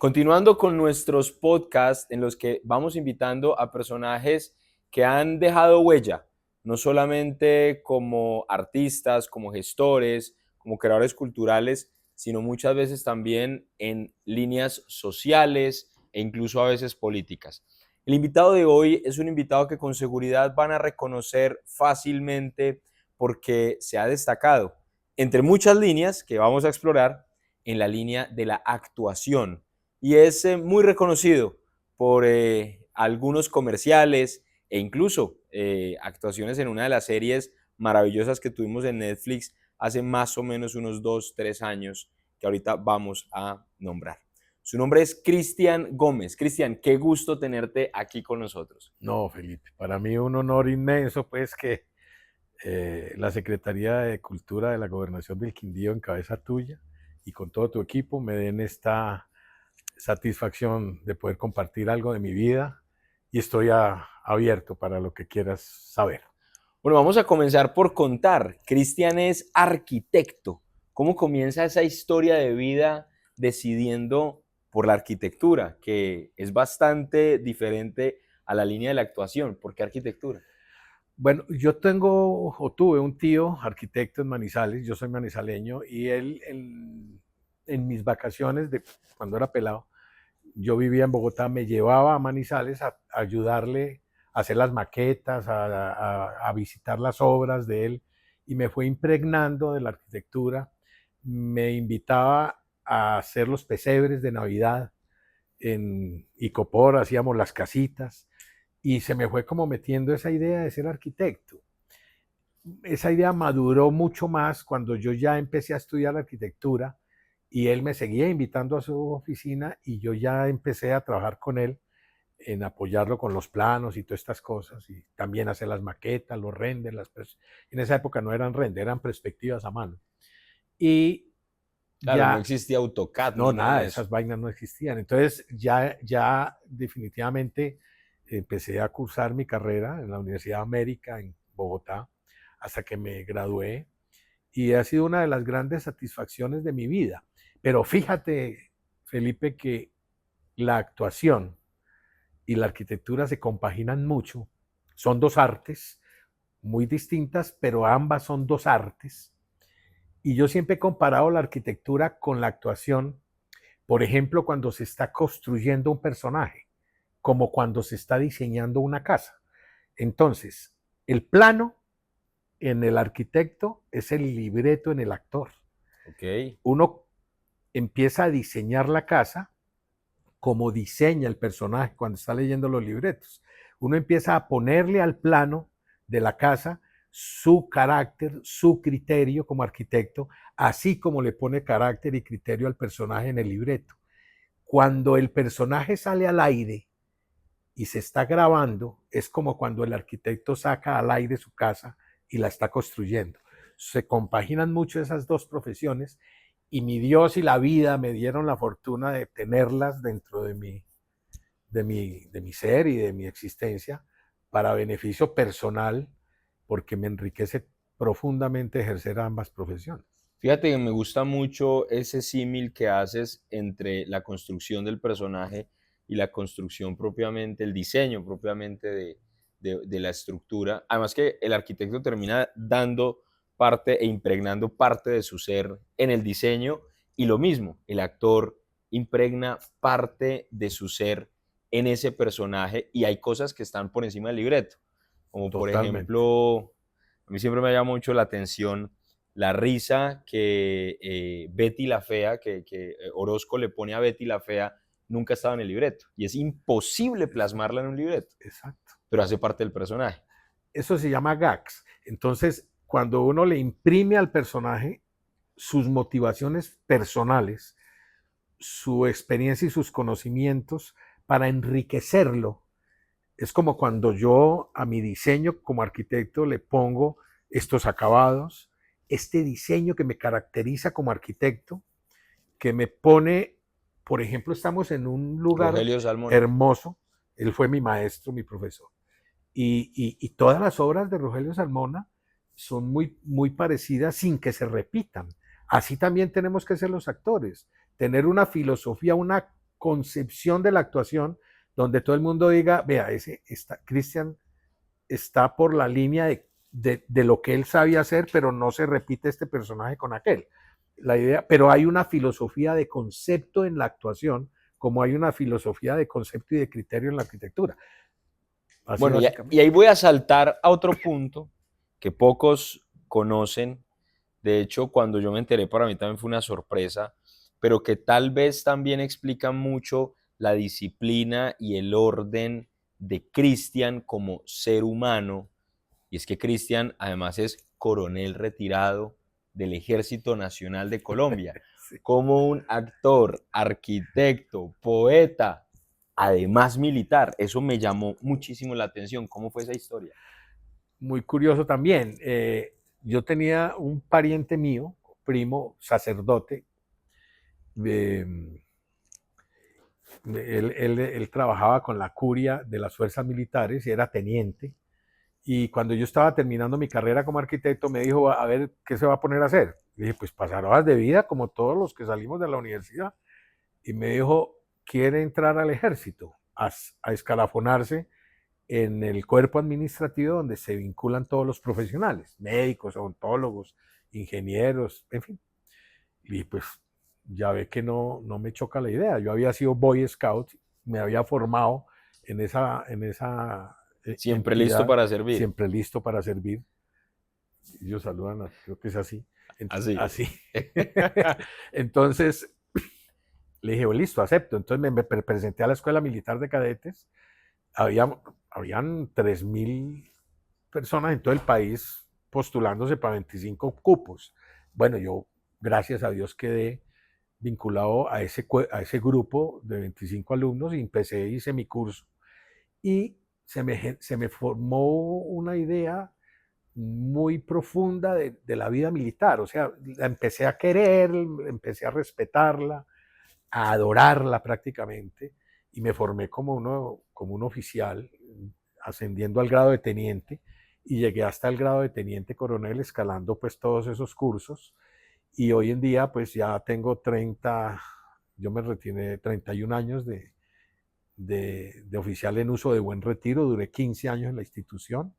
Continuando con nuestros podcasts en los que vamos invitando a personajes que han dejado huella, no solamente como artistas, como gestores, como creadores culturales, sino muchas veces también en líneas sociales e incluso a veces políticas. El invitado de hoy es un invitado que con seguridad van a reconocer fácilmente porque se ha destacado, entre muchas líneas que vamos a explorar, en la línea de la actuación y es muy reconocido por algunos comerciales e incluso actuaciones en una de las series maravillosas que tuvimos en Netflix hace más o menos unos 2, 3 años que ahorita vamos a nombrar. Su nombre es Cristian Gómez. Cristian, qué gusto tenerte aquí con nosotros. No, Felipe, para mí un honor inmenso, pues, que la Secretaría de Cultura de la Gobernación del Quindío, en cabeza tuya y con todo tu equipo, me den esta satisfacción de poder compartir algo de mi vida y estoy abierto para lo que quieras saber. Bueno, vamos a comenzar por contar. Cristian es arquitecto. ¿Cómo comienza esa historia de vida decidiendo por la arquitectura, que es bastante diferente a la línea de la actuación? ¿Por qué arquitectura? Bueno, yo tengo o tuve un tío arquitecto en Manizales, yo soy manizaleño, y él en mis vacaciones de cuando era pelado, yo vivía en Bogotá, me llevaba a Manizales a ayudarle a hacer las maquetas, a visitar las obras de él, y me fue impregnando de la arquitectura. Me invitaba a hacer los pesebres de Navidad en Icopor, hacíamos las casitas, y se me fue como metiendo esa idea de ser arquitecto. Esa idea maduró mucho más cuando yo ya empecé a estudiar arquitectura y él me seguía invitando a su oficina y yo ya empecé a trabajar con él en apoyarlo con los planos y todas estas cosas y también hacer las maquetas, los renders, en esa época no eran renders, eran perspectivas a mano. Y Claro, no ya, existía AutoCAD no, ni nada nada, de eso. esas vainas no existían. Entonces ya definitivamente empecé a cursar mi carrera en la Universidad de América en Bogotá hasta que me gradué y ha sido una de las grandes satisfacciones de mi vida. Pero fíjate, Felipe, que la actuación y la arquitectura se compaginan mucho. Son dos artes muy distintas, pero ambas son dos artes. Y yo siempre he comparado la arquitectura con la actuación, por ejemplo, cuando se está construyendo un personaje, como cuando se está diseñando una casa. Entonces, el plano en el arquitecto es el libreto en el actor. Ok, Uno empieza a diseñar la casa como diseña el personaje cuando está leyendo los libretos. Uno empieza a ponerle al plano de la casa su carácter, su criterio como arquitecto, así como le pone carácter y criterio al personaje en el libreto. Cuando el personaje sale al aire y se está grabando, es como cuando el arquitecto saca al aire su casa y la está construyendo. Se compaginan mucho esas dos profesiones y mi Dios y la vida me dieron la fortuna de tenerlas dentro de mi ser y de mi existencia para beneficio personal, porque me enriquece profundamente ejercer ambas profesiones. fíjate que me gusta mucho ese símil que haces entre la construcción del personaje y la construcción propiamente, el diseño propiamente de la estructura. Además que el arquitecto termina dando parte e impregnando parte de su ser en el diseño y lo mismo, el actor impregna parte de su ser en ese personaje y hay cosas que están por encima del libreto, como por Totalmente. ejemplo, a mí siempre me llama mucho la atención la risa que Betty la Fea, que Orozco le pone a Betty la Fea, nunca estaba en el libreto. Y es imposible Exacto. plasmarla en un libreto, Exacto. pero hace parte del personaje. Eso se llama gags. Entonces, cuando uno le imprime al personaje sus motivaciones personales, su experiencia y sus conocimientos para enriquecerlo, es como cuando yo a mi diseño como arquitecto le pongo estos acabados, este diseño que me caracteriza como arquitecto, que me pone, por ejemplo, estamos en un lugar Rogelio Salmona. hermoso, él fue mi maestro, mi profesor, y todas las obras de Rogelio Salmona son muy parecidas sin que se repitan. Así también tenemos que ser los actores, tener una filosofía, una concepción de la actuación donde todo el mundo diga, vea, Cristian está por la línea de lo que él sabía hacer, pero no se repite este personaje con aquel. La idea, pero hay una filosofía de concepto en la actuación, como hay una filosofía de concepto y de criterio en la arquitectura. Así bueno, y ahí voy a saltar a otro punto que pocos conocen. De hecho, cuando yo me enteré, para mí también fue una sorpresa, pero que tal vez también explica mucho la disciplina y el orden de Cristian como ser humano. Y es que Cristian además es coronel retirado del Ejército Nacional de Colombia. Sí. Como un actor, arquitecto, poeta, además militar. Eso me llamó muchísimo la atención. ¿Cómo fue esa historia? Muy curioso también. Yo tenía un pariente mío, primo, sacerdote. Él trabajaba con la curia de las fuerzas militares y era teniente. Y cuando yo estaba terminando mi carrera como arquitecto, me dijo, a ver, ¿qué se va a poner a hacer? Le dije, pues pasar horas de vida como todos los que salimos de la universidad. Y me dijo, quiere entrar al ejército, a escalafonarse en el cuerpo administrativo donde se vinculan todos los profesionales, médicos, odontólogos, ingenieros, en fin. Y pues ya ve que no me choca la idea. Yo había sido Boy Scout, me había formado en esa siempre entidad, listo para servir. Siempre listo para servir. Ellos saludan, creo que es así. Así. Entonces, le dije, bueno, listo, acepto. Entonces me presenté a la Escuela Militar de Cadetes. Habían 3,000 personas en todo el país postulándose para 25 cupos. Bueno, yo, gracias a Dios, quedé vinculado a ese grupo de 25 alumnos y hice mi curso. Y se me formó una idea muy profunda de la vida militar. O sea, la empecé a querer, empecé a respetarla, a adorarla prácticamente, y me formé como un oficial, ascendiendo al grado de teniente, y llegué hasta el grado de teniente coronel, escalando pues todos esos cursos. Y hoy en día pues ya tengo yo me retiré 31 años de oficial en uso de buen retiro, duré 15 años en la institución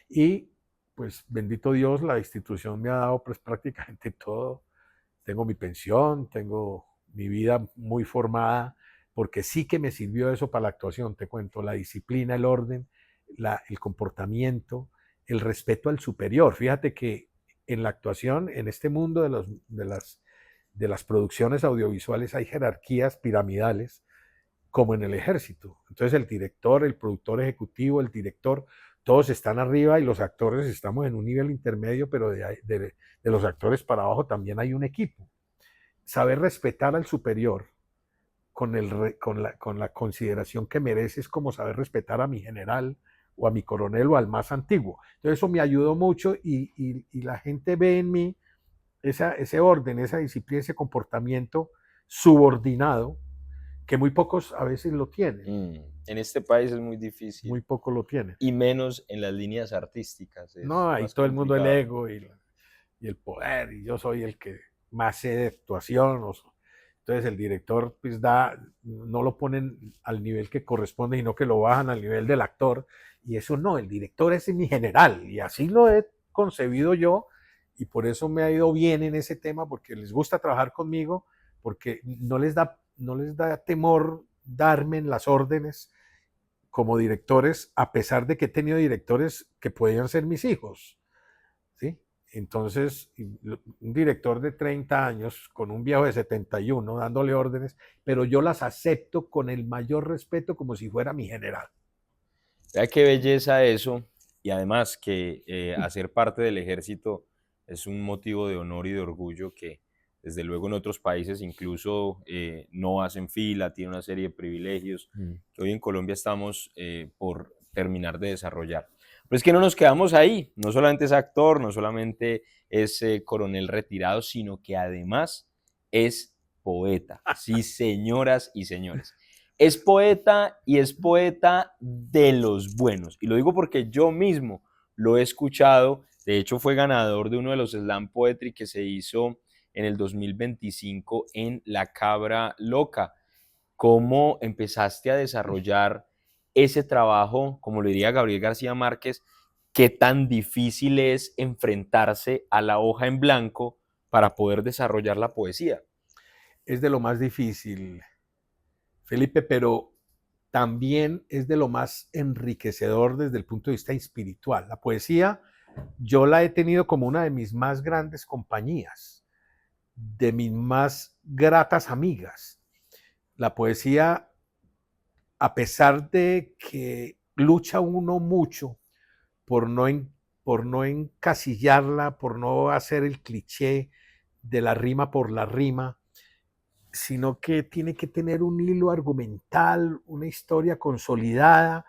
y pues bendito Dios, la institución me ha dado pues prácticamente todo. Tengo mi pensión, tengo mi vida muy formada, porque sí que me sirvió eso para la actuación, te cuento, la disciplina, el orden, el comportamiento, el respeto al superior. Fíjate que en la actuación, en este mundo de las producciones audiovisuales hay jerarquías piramidales, como en el ejército. Entonces el director, el productor ejecutivo, el director, todos están arriba y los actores estamos en un nivel intermedio, pero de los actores para abajo también hay un equipo. Saber respetar al superior con la consideración que merece es como saber respetar a mi general o a mi coronel o al más antiguo. Entonces eso me ayudó mucho y la gente ve en mí ese orden, esa disciplina, ese comportamiento subordinado que muy pocos a veces lo tienen. En este país es muy difícil. Muy pocos lo tienen. Y menos en las líneas artísticas. No, ahí todo complicado. El mundo el ego y el poder, y yo soy el que más sé de actuación. Entonces el director pues no lo ponen al nivel que corresponde, sino que lo bajan al nivel del actor. Y eso no, el director es mi general. Y así lo he concebido yo. Y por eso me ha ido bien en ese tema, porque les gusta trabajar conmigo, porque no les da temor darme en las órdenes como directores, a pesar de que he tenido directores que podían ser mis hijos, ¿sí? Entonces, un director de 30 años con un viejo de 71 dándole órdenes, pero yo las acepto con el mayor respeto como si fuera mi general. Vea qué belleza eso, y además que hacer parte del ejército es un motivo de honor y de orgullo que desde luego en otros países incluso no hacen fila, tienen una serie de privilegios que hoy en Colombia estamos por terminar de desarrollar. Pero es que no nos quedamos ahí, no solamente es actor, no solamente es coronel retirado, sino que además es poeta. Sí, señoras y señores. Es poeta y es poeta de los buenos. Y lo digo porque yo mismo lo he escuchado. De hecho, fue ganador de uno de los Slam Poetry que se hizo en el 2025 en La Cabra Loca. cómo empezaste a desarrollar ese trabajo, como lo diría Gabriel García Márquez, qué tan difícil es enfrentarse a la hoja en blanco para poder desarrollar la poesía. Es de lo más difícil, Felipe, pero también es de lo más enriquecedor desde el punto de vista espiritual. La poesía yo la he tenido como una de mis más grandes compañías, de mis más gratas amigas. La poesía, a pesar de que lucha uno mucho por no, por no encasillarla, por no hacer el cliché de la rima por la rima, sino que tiene que tener un hilo argumental, una historia consolidada,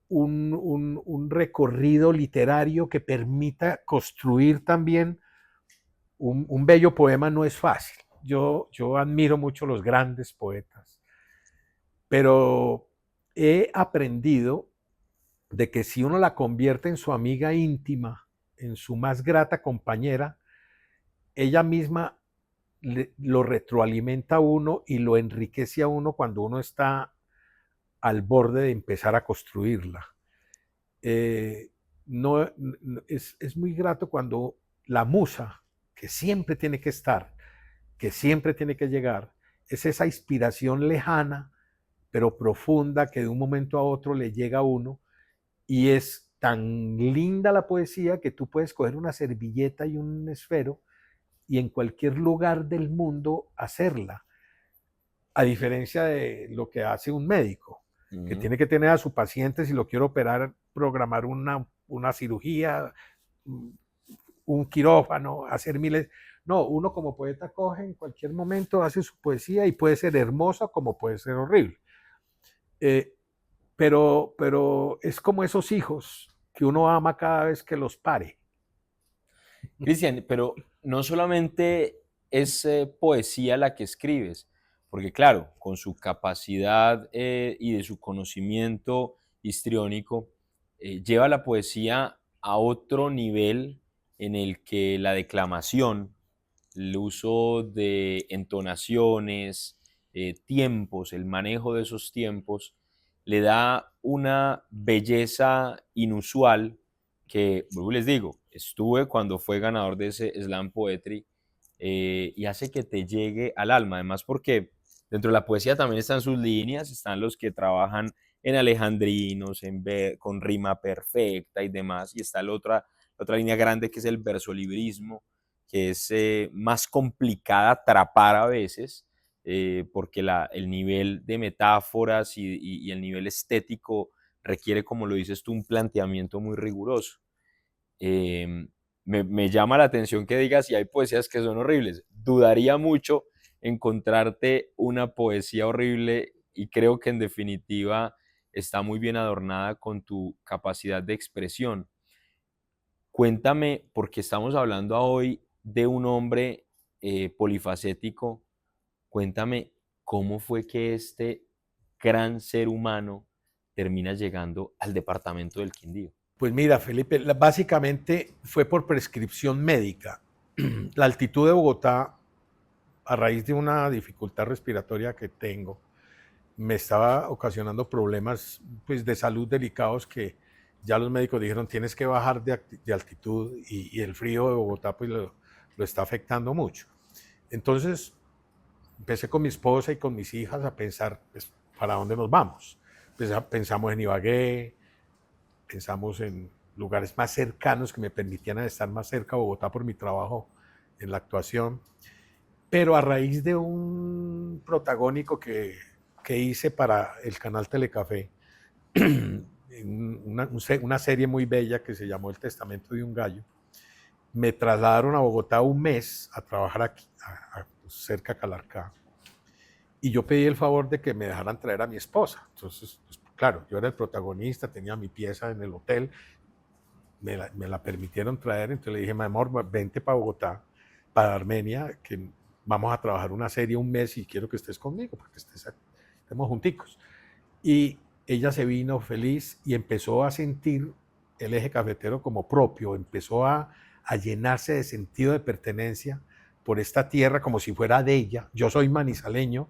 un recorrido literario que permita construir también un bello poema. No es fácil. Yo admiro mucho los grandes poetas, pero he aprendido de que si uno la convierte en su amiga íntima, en su más grata compañera, ella misma lo retroalimenta a uno y lo enriquece a uno cuando uno está al borde de empezar a construirla. No, es muy grato cuando la musa, que siempre tiene que estar, que siempre tiene que llegar, es esa inspiración lejana, pero profunda, que de un momento a otro le llega a uno, y es tan linda la poesía que tú puedes coger una servilleta y un esfero y en cualquier lugar del mundo hacerla, a diferencia de lo que hace un médico, que tiene que tener a su paciente, si lo quiere operar, programar una cirugía, un quirófano, hacer miles. No, uno como poeta coge en cualquier momento, hace su poesía y puede ser hermosa como puede ser horrible. Pero es como esos hijos que uno ama cada vez que los pare. Cristian, pero no solamente es poesía la que escribes, porque claro, con su capacidad y de su conocimiento histriónico, lleva la poesía a otro nivel en el que la declamación, el uso de entonaciones, tiempos, el manejo de esos tiempos, le da una belleza inusual que, vuelvo y les digo, estuve cuando fue ganador de ese Slam Poetry y hace que te llegue al alma. Además, porque dentro de la poesía también están sus líneas, están los que trabajan en alejandrinos, con rima perfecta y demás, y está la otra línea grande que es el versolibrismo, que es más complicada atrapar a veces, porque el nivel de metáforas y el nivel estético requiere, como lo dices tú, un planteamiento muy riguroso. Eh, me llama la atención que digas si hay poesías que son horribles. Dudaría mucho encontrarte una poesía horrible y creo que en definitiva está muy bien adornada con tu capacidad de expresión. Cuéntame, porque estamos hablando hoy de un hombre polifacético, cuéntame cómo fue que este gran ser humano termina llegando al departamento del Quindío. Pues mira, Felipe, básicamente fue por prescripción médica. La altitud de Bogotá, a raíz de una dificultad respiratoria que tengo, me estaba ocasionando problemas, pues, de salud delicados, que ya los médicos dijeron tienes que bajar de altitud, y el frío de Bogotá pues lo está afectando mucho. Entonces empecé con mi esposa y con mis hijas a pensar, pues, ¿para dónde nos vamos? Pues, pensamos en Ibagué, pensamos en lugares más cercanos que me permitieran estar más cerca de Bogotá por mi trabajo en la actuación. Pero a raíz de un protagónico que hice para el canal Telecafé, una serie muy bella que se llamó El Testamento de un Gallo, me trasladaron a Bogotá un mes a trabajar aquí, cerca de Calarcá. Y yo pedí el favor de que me dejaran traer a mi esposa. Entonces, pues, claro, yo era el protagonista, tenía mi pieza en el hotel, me la permitieron traer, entonces le dije, mi amor, vente para Bogotá, para Armenia, que vamos a trabajar una serie un mes y quiero que estés conmigo, para que estemos junticos. Y ella se vino feliz y empezó a sentir el eje cafetero como propio, empezó a llenarse de sentido de pertenencia por esta tierra como si fuera de ella. Yo soy manizaleño,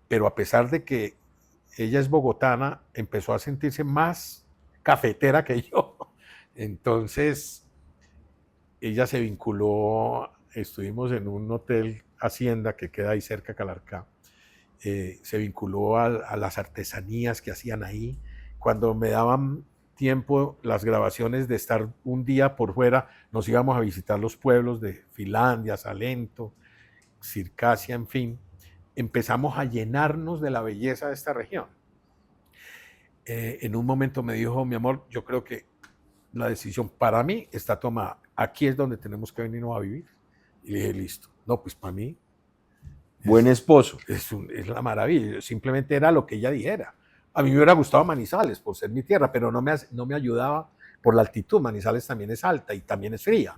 pero a pesar de que ella es bogotana, empezó a sentirse más cafetera que yo. Entonces, ella se vinculó, estuvimos en un hotel Hacienda que queda ahí cerca de Calarcá, se vinculó a las artesanías que hacían ahí. Cuando me daban tiempo las grabaciones de estar un día por fuera, nos íbamos a visitar los pueblos de Finlandia, Salento, Circasia, en fin. Empezamos a llenarnos de la belleza de esta región. En un momento me dijo, mi amor, yo creo que la decisión para mí está tomada. Aquí es donde tenemos que venirnos a vivir. Y le dije, listo. No, pues para mí Buen esposo. es la maravilla. Simplemente era lo que ella dijera. A mí me hubiera gustado Manizales por ser mi tierra, pero no me ayudaba por la altitud. Manizales también es alta y también es fría.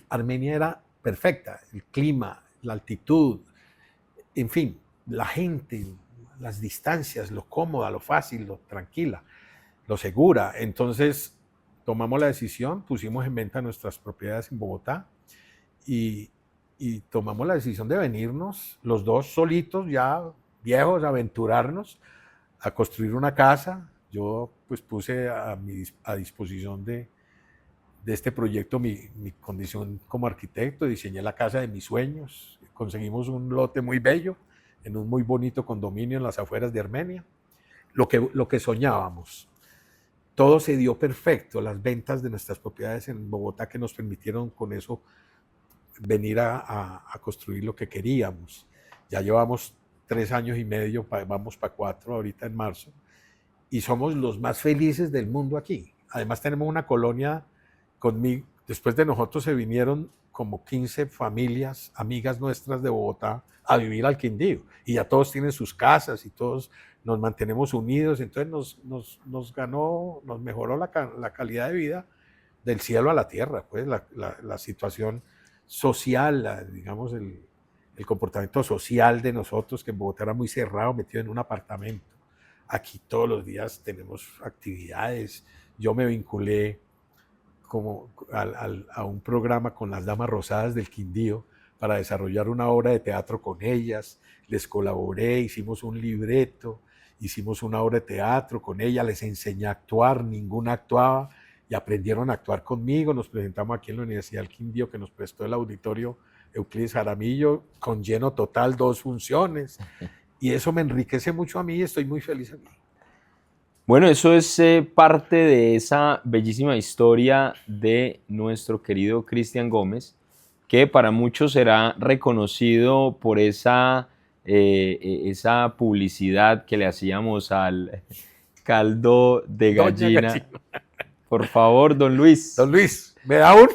Armenia era perfecta. El clima, la altitud, en fin, la gente, las distancias, lo cómoda, lo fácil, lo tranquila, lo segura. Entonces tomamos la decisión, pusimos en venta nuestras propiedades en Bogotá y tomamos la decisión de venirnos los dos solitos, ya viejos, a aventurarnos, a construir una casa. Yo pues puse a disposición de este proyecto mi condición como arquitecto, diseñé la casa de mis sueños, conseguimos un lote muy bello en un muy bonito condominio en las afueras de Armenia, lo que soñábamos. Todo se dio perfecto, las ventas de nuestras propiedades en Bogotá que nos permitieron con eso venir a construir lo que queríamos. Ya llevamos 3 años y medio, vamos para 4 ahorita en marzo, y somos los más felices del mundo aquí. Además tenemos una colonia conmigo, después de nosotros se vinieron como 15 familias, amigas nuestras de Bogotá, a vivir al Quindío, y ya todos tienen sus casas y todos nos mantenemos unidos, entonces nos mejoró la calidad de vida del cielo a la tierra, pues la situación social, digamos, el comportamiento social de nosotros, que en Bogotá era muy cerrado, metido en un apartamento. Aquí todos los días tenemos actividades. Yo me vinculé como a un programa con las Damas Rosadas del Quindío para desarrollar una obra de teatro con ellas. Les colaboré, hicimos un libreto, hicimos una obra de teatro con ellas, les enseñé a actuar, ninguna actuaba y aprendieron a actuar conmigo. Nos presentamos aquí en la Universidad del Quindío, que nos prestó el auditorio Euclides Jaramillo, con lleno total, 2 funciones. Y eso me enriquece mucho a mí y estoy muy feliz aquí. Bueno, eso es parte de esa bellísima historia de nuestro querido Cristian Gómez, que para muchos será reconocido por esa publicidad que le hacíamos al caldo de gallina. Por favor, don Luis. Don Luis, ¿me da un?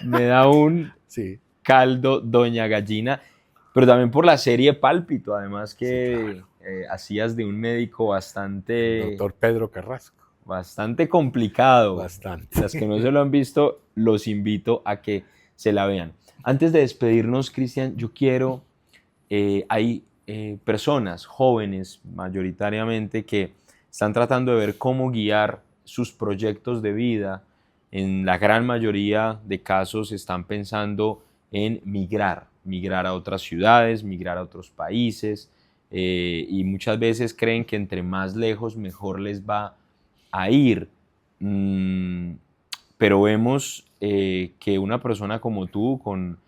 Me da un sí. caldo Doña Gallina, pero también por la serie Pálpito, además que sí, claro. Hacías de un médico bastante... El doctor Pedro Carrasco. Bastante complicado. Bastante. Las que no se lo han visto, los invito a que se la vean. Antes de despedirnos, Cristian, yo quiero... hay personas jóvenes, mayoritariamente, que están tratando de ver cómo guiar sus proyectos de vida. En la gran mayoría de casos están pensando en migrar a otras ciudades, migrar a otros países, y muchas veces creen que entre más lejos mejor les va a ir. Pero vemos que una persona como tú, con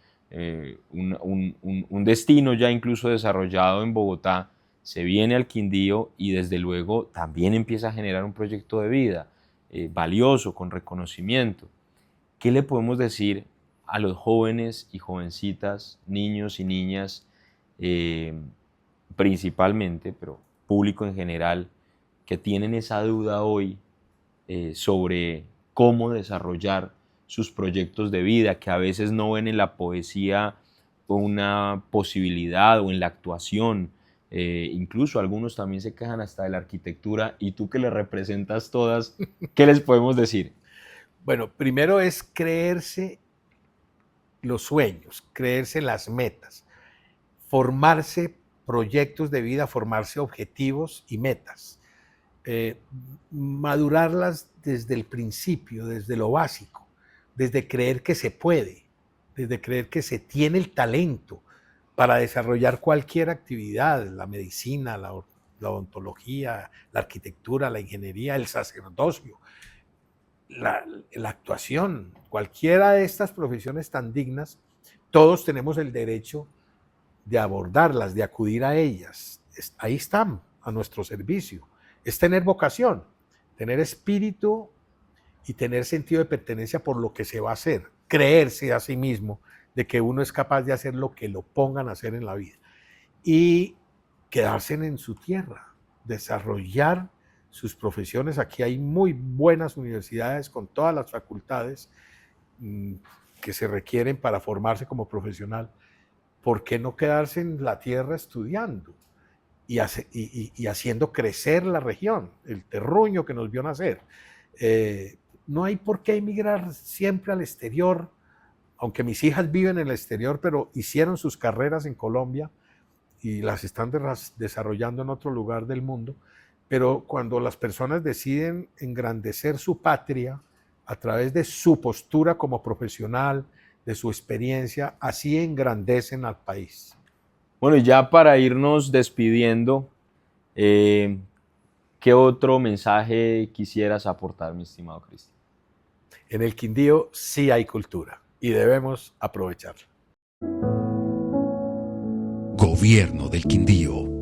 un destino ya incluso desarrollado en Bogotá, se viene al Quindío y desde luego también empieza a generar un proyecto de vida valioso, con reconocimiento. ¿Qué le podemos decir a los jóvenes y jovencitas, niños y niñas, principalmente, pero público en general, que tienen esa duda hoy sobre cómo desarrollar sus proyectos de vida, que a veces no ven en la poesía una posibilidad o en la actuación? Incluso algunos también se quejan hasta de la arquitectura, y tú que les representas todas, ¿qué les podemos decir? Bueno, primero es creerse los sueños, creerse las metas, formarse proyectos de vida, formarse objetivos y metas, madurarlas desde el principio, desde lo básico, desde creer que se puede, desde creer que se tiene el talento, para desarrollar cualquier actividad, la medicina, la odontología, la arquitectura, la ingeniería, el sacerdocio, la actuación, cualquiera de estas profesiones tan dignas, todos tenemos el derecho de abordarlas, de acudir a ellas. Ahí están, a nuestro servicio. Es tener vocación, tener espíritu y tener sentido de pertenencia por lo que se va a hacer, creerse a sí mismo de que uno es capaz de hacer lo que lo pongan a hacer en la vida y quedarse en su tierra, desarrollar sus profesiones. Aquí hay muy buenas universidades con todas las facultades que se requieren para formarse como profesional. ¿Por qué no quedarse en la tierra estudiando y haciendo crecer la región, el terruño que nos vio nacer? No hay por qué emigrar siempre al exterior, aunque mis hijas viven en el exterior, pero hicieron sus carreras en Colombia y las están desarrollando en otro lugar del mundo. Pero cuando las personas deciden engrandecer su patria a través de su postura como profesional, de su experiencia, así engrandecen al país. Bueno, y ya para irnos despidiendo, eh, ¿qué otro mensaje quisieras aportar, mi estimado Cristian? En el Quindío sí hay cultura y debemos aprovecharla. Gobierno del Quindío.